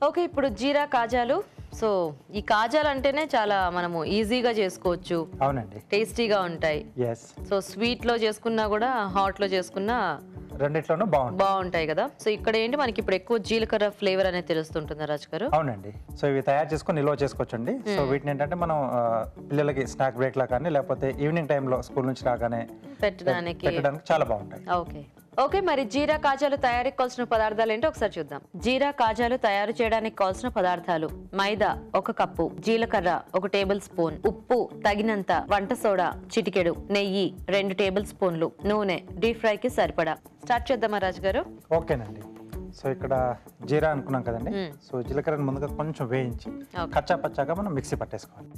Okay. ఇప్పుడు జీరా కాజాలు. So ఈ కాజాలు అంటేనే చాలా మనము ఈజీగా చేసుకోవచ్చు. అవునండి. టేస్టీగా ఉంటాయి. సో స్వీట్లో చేసుకున్నా కూడా హాట్లో చేసుకున్నా రెండిట్లోనూ బాగుంటాయి కదా. సో ఇక్కడ ఏంటి మనకి ఇప్పుడు ఎక్కువ జీలకర్ర ఫ్లేవర్ అనేది తెలుస్తుంటుంది రాజు గారు. అవునండి. సో ఇవి తయారు చేసుకొని నిల్వ చేసుకోవచ్చండి. సో వీటిని ఏంటంటే మనం పిల్లలకి స్నాక్ బ్రేక్ లా కానీ లేకపోతే ఈవినింగ్ టైంలో స్కూల్ నుంచి రాగానే పెట్టడానికి చాలా బాగుంటాయి. Okay okay. మరి జీరా కాజాలు తయారీకి కావాల్సిన పదార్థాలు ఏంటో ఒకసారి చూద్దాం. జీరా కాజాలు తయారు చేయడానికి కావాల్సిన పదార్థాలు: మైదా 1 కప్పు, జీలకర్ర 1 టేబుల్ స్పూన్, ఉప్పు తగినంత, వంట సోడా చిటికెడు, నెయ్యి 2 టేబుల్ స్పూన్లు, నూనె డీప్ ఫ్రై కి సరిపడా. స్టార్ట్ చేద్దామా రాజు గారు? ఓకేనండి. సో ఇక్కడ జీరా అనుకున్నాం కదండి. సో జీలకర్రను ముందుగా కొంచెం వేయించి కచ్చా పచ్చాగా మనం మిక్సీ పట్టేసుకోవాలి.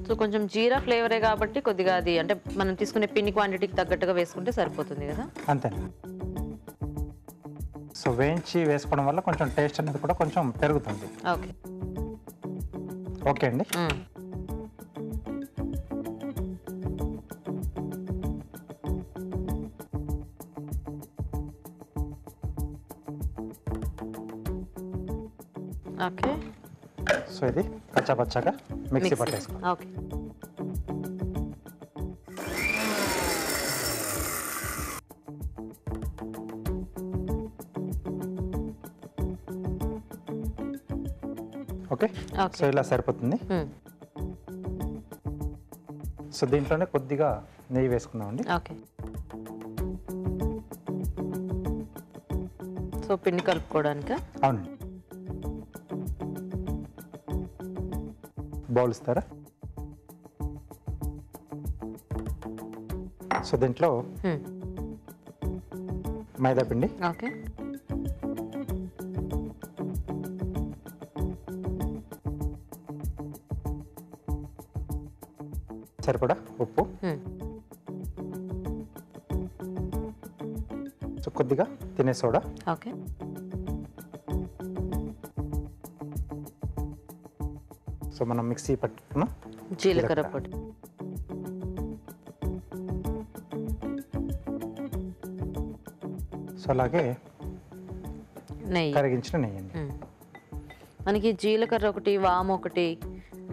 సో కొంచెం జీరా ఫ్లేవరే కాబట్టి కొద్దిగా అది అంటే మనం తీసుకునే పిండి క్వాంటిటీకి తగ్గట్టుగా వేసుకుంటే సరిపోతుంది కదా. అంతేనా. సో వేయించి వేసుకోవడం వల్ల కొంచెం టేస్ట్ అనేది కూడా కొంచెం పెరుగుతుంది. ఓకే ఓకే అండి. ఓకే. సో ఇది కచ్చా పచ్చాగా మిక్సీ పట్టేసుకోవాలి. ఓకే. ఓకే. సో ఇలా సరిపోతుంది. సో దీంట్లోనే కొద్దిగా నెయ్యి వేసుకుందామండి. ఓకే. సో పిండి కలుపుకోవడానికి అవునండి. బౌల్ ఇస్తారా? సో దీంట్లో మైదా పిండి, ఓకే, సరిపడా ఉప్పు, సో కొద్దిగా తినే సోడా, ఓకే, సో మనం మిక్సీ పట్టుకున్న జీలకర్ర పొడి, సో అలాగే నెయ్యి, కరిగించిన నెయ్యి అండి. మనకి జీలకర్ర ఒకటి, వాము ఒకటి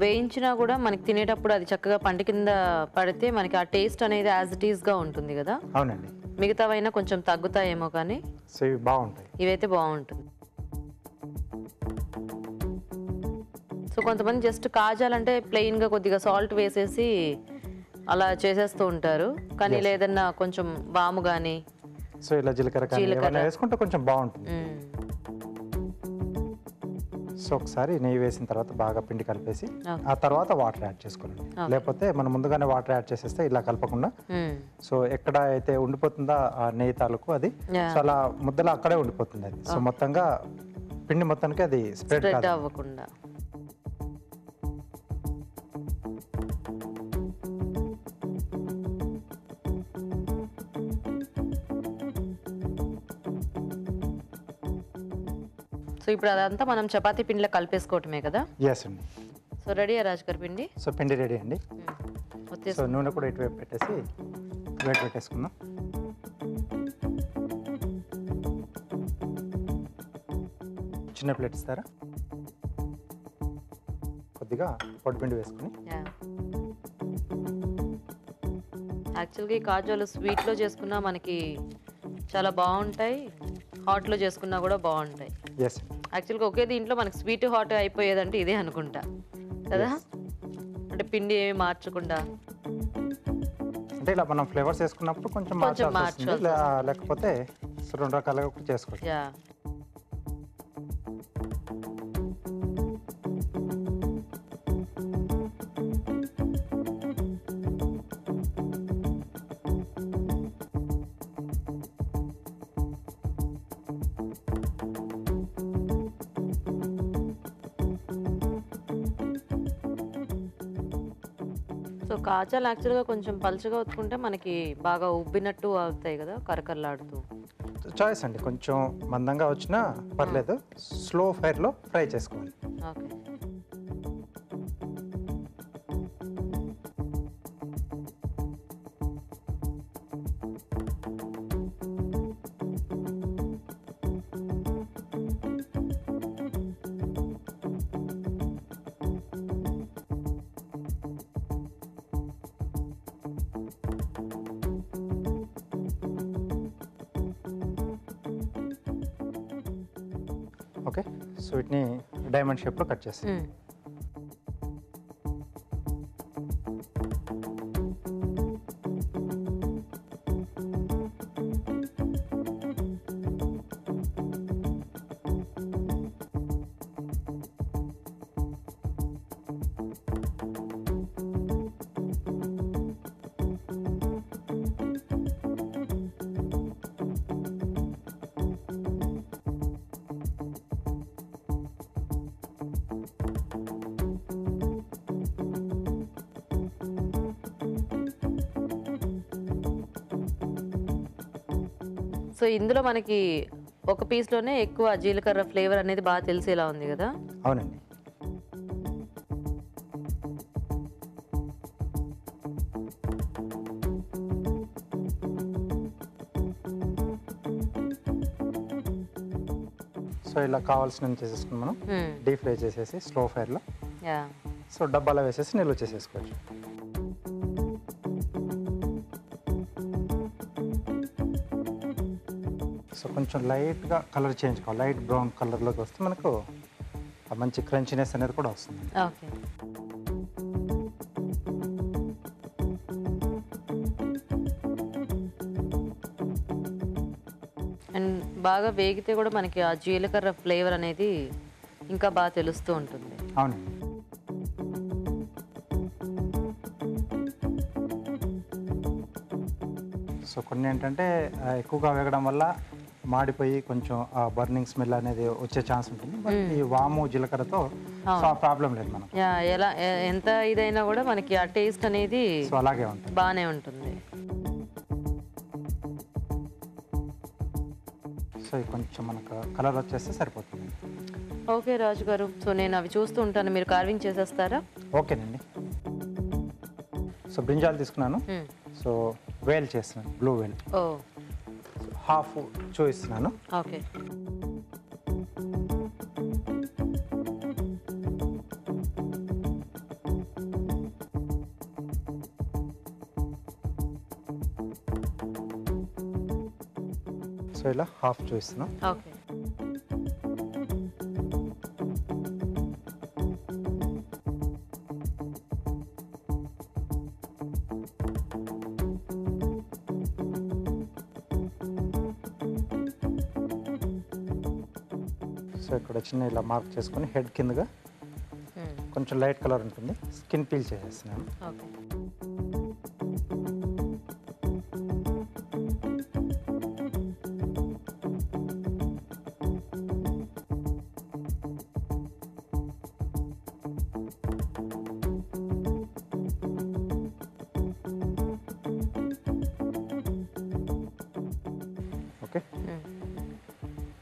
వేయించినా కూడా మనకి తినేటప్పుడు అది చక్కగా పంట కింద పడితే మనకి ఆ టేస్ట్ అనేది యాజ్ ఇట్ ఈస్గా ఉంటుంది కదా. అవునండి. మిగతావైనా కొంచెం తగ్గుతాయేమో కానీ సో ఇవి బాగుంటాయి, ఇవైతే బాగుంటుంది. సో కొంతమంది జస్ట్ కాజాలంటే ప్లెయిన్గా కొద్దిగా సాల్ట్ వేసేసి అలా చేసేస్తూ ఉంటారు, కానీ లేదన్నా కొంచెం వాము కానీ సో ఇలా జీలకర్ర వేసుకుంటే కొంచెం బాగుంటుంది. సో ఒకసారి నెయ్యి వేసిన తర్వాత బాగా పిండి కలిపేసి ఆ తర్వాత వాటర్ యాడ్ చేసుకోండి. లేకపోతే మనం ముందుగానే వాటర్ యాడ్ చేసేస్తే ఇలా కలపకుండా సో ఎక్కడ అయితే ఉండిపోతుందో ఆ నెయ్యి తాలూకు అది సో అలా ముద్దలో అక్కడే ఉండిపోతుంది అది. సో మొత్తంగా పిండి మొత్తానికి అది స్ప్రెడ్ అవ్వకుండా. సో ఇప్పుడు అదంతా మనం చపాతీ పిండిలో కలిపేసుకోవటమే కదా. ఎస్ అండి. సో రెడీ రాజు గారి పిండి. సో పిండి రెడీ అండి. సో నూనె కూడా ఇటువైపు పెట్టేసి వేడి పెట్టేసుకుందాం. చిన్న ప్లేట్ ఇస్తారా? కొద్దిగా పొడి పిండి వేసుకుని. యాక్చువల్గా ఈ కాజాలు స్వీట్లో చేసుకున్నా మనకి చాలా బాగుంటాయి, హాట్లో చేసుకున్నా కూడా బాగుంటాయి. ఎస్. యాక్చువల్గా ఒకే దీంట్లో మనకి స్వీట్ హాట్ అయిపోయేదంటే ఇదే అనుకుంటా కదా, అంటే పిండి ఏమి మార్చకుండా. అంటే ఇలా మనం ఫ్లేవర్స్ వేసుకున్నప్పుడు కొంచెం మార్చాల్సి, లేకపోతే రెండు రకాలుగా కూడా చేసుకోవచ్చు. సో కాజాలు యాక్చువల్గా కొంచెం పలుచగా ఒత్తుకుంటే మనకి బాగా ఉబ్బినట్టు అవుతాయి కదా, కరకరలాడుతూ. చాయిస్ అండి, కొంచెం మందంగా వచ్చినా పర్లేదు, స్లో ఫైర్లో ఫ్రై చేసుకోవాలి. ఓకే. ఓకే, సో వీటిని డైమండ్ షేప్లో కట్ చేస్తాం. సో ఇందులో మనకి ఒక పీస్లోనే ఎక్కువ జీలకర్ర ఫ్లేవర్ అనేది బాగా తెలిసేలా ఉంది కదా. అవునండి. సో ఇలా కావాల్సినవి చేసేసుకుని మనం డీప్ ఫ్రై చేసేసి స్లో ఫైర్లో సో డబ్బాలో వేసేసి నిల్వ చేసేసుకోవచ్చు. సో కొంచెం లైట్గా కలర్ చేంజ్ కావాలి, లైట్ బ్రౌన్ కలర్లోకి వస్తే మనకు ఆ మంచి క్రంచినెస్ అనేది కూడా వస్తుంది. ఓకే. అండ్ బాగా వేగితే కూడా మనకి ఆ జీలకర్ర ఫ్లేవర్ అనేది ఇంకా బాగా తెలుస్తూ ఉంటుంది. అవునండి. సో కొన్ని ఏంటంటే ఎక్కువగా వేగడం వల్ల మాడిపోయి కొంచెం బర్నింగ్ స్మెల్ అనేది వచ్చే ఛాన్స్ ఉంటుంది. బట్ ఈ వాము జీలకర్రతో సో ఆ ప్రాబ్లం లేదు మనకు. ఎలా ఎంత ఇదైనా కూడా మనకి ఆ టేస్ట్ అనేది సో అలాగే ఉంటుంది, బాగానే ఉంటుంది. సో ఇది కొంచెం మనకు కలర్ వచ్చేస్తే సరిపోతుంది. ఓకే రాజు గారు, సో నేను అవి చూస్తూ ఉంటాను, మీరు కార్వింగ్ చేసేస్తారా? ఓకేనండి. సో బ్రింజాల్ తీసుకున్నాను, సో వేల్ చేస్తున్నాను, బ్లూ వేల్. ఓ, హాఫ్ చూపిస్తున్నాను. ఓకే. సో ఇలా హాఫ్ చూపిస్తున్నాను. ఓకే. సో ఇక్కడ చిన్న ఇలా మార్క్ చేసుకొని హెడ్ కిందగా కొంచెం లైట్ కలర్ ఉంటుంది, స్కిన్ పీల్ చేసేస్తున్నాను. ఓకే. ఓకే,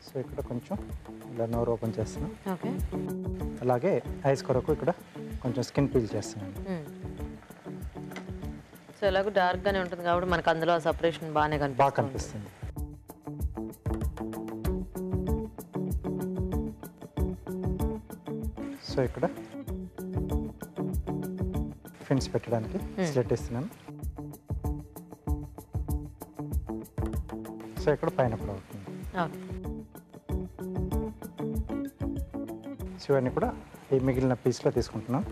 సో ఇక్కడ కొంచెం ఇలా నోరు ఓపెన్ చేస్తున్నాను. ఓకే. అలాగే ఐస్ కొరకు ఇక్కడ కొంచెం స్కిన్ పీల్ చేస్తున్నాను. సో ఎలాగో డార్క్గానే ఉంటుంది కాబట్టి మనకు అందులో సపరేషన్ బాగానే బాగా కనిపిస్తుంది. సో ఇక్కడ ఫిన్స్ పెట్టడానికి స్లెట్ ఇస్తున్నాను. సో ఇక్కడ పైన కూడా అవుతుంది. ఓకే. సో ఇవన్నీ కూడా ఈ మిగిలిన పీస్లో తీసుకుంటున్నాను.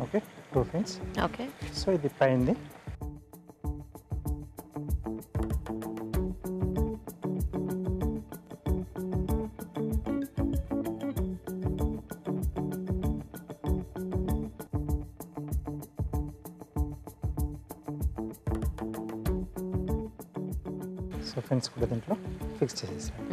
Okay, 2 fins. ఓకే. సో ఇది పైంది. సో ఫిన్స్ కూడా దీంట్లో ఫిక్స్ చేసేసాను.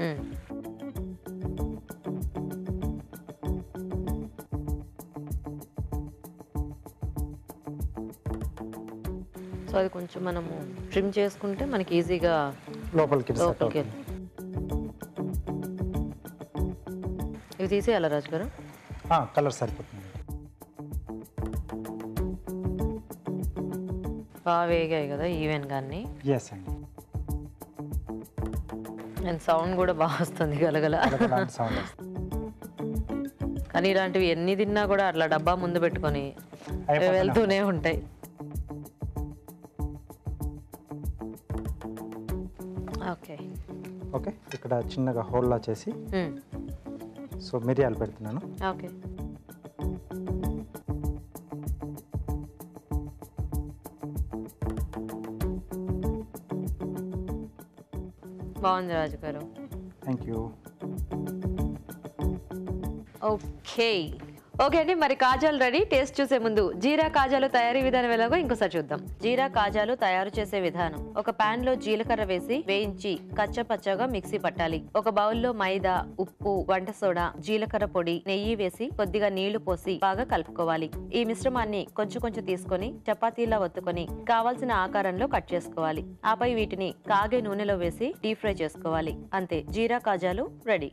సో అది కొంచెం మనము ట్రిమ్ చేసుకుంటే మనకి ఈజీగా లోపలికి లోపలికి ఇవి తీసేయాలా రాజు గారు? కలర్ సరిపోతుంది. బాగా వేగాయి కదా ఈవెన్ కానీ. ఎస్ అండి. అండ్ సౌండ్ కూడా బాగా వస్తుంది గలగల. సౌండ్ వస్తుంది. కానీ ఇలాంటివి ఎన్ని తిన్నా కూడా అట్లా డబ్బా ముందు పెట్టుకొని వెళ్తూనే ఉంటాయి. ఓకే ఓకే, ఇక్కడ చిన్నగా హోల్లా చేసి సో మిరియాలు పెడుతున్నాను. ఓకే, బాగుంది రాజు గారు. Thank you. ఓకే ఓకే అండి, మరి కాజాలు రెడీ. టేస్ట్ చూసే ముందు జీరా కాజాలు తయారీ విధానం ఎలాగో ఇంకోసారి చూద్దాం. జీరా కాజాలు తయారు చేసే విధానం: ఒక పాన్ లో జీలకర్ర వేసి వేయించి కచ్చపచ్చగా మిక్సీ పట్టాలి. ఒక బౌల్లో మైదా, ఉప్పు, వంట సోడా, జీలకర్ర పొడి, నెయ్యి వేసి కొద్దిగా నీళ్లు పోసి బాగా కలుపుకోవాలి. ఈ మిశ్రమాన్ని కొంచెం కొంచెం తీసుకొని చపాతీలా ఒత్తుకొని కావాల్సిన ఆకారంలో కట్ చేసుకోవాలి. ఆపై వీటిని కాగే నూనెలో వేసి డీప్ ఫ్రై చేసుకోవాలి. అంతే, జీరా కాజాలు రెడీ.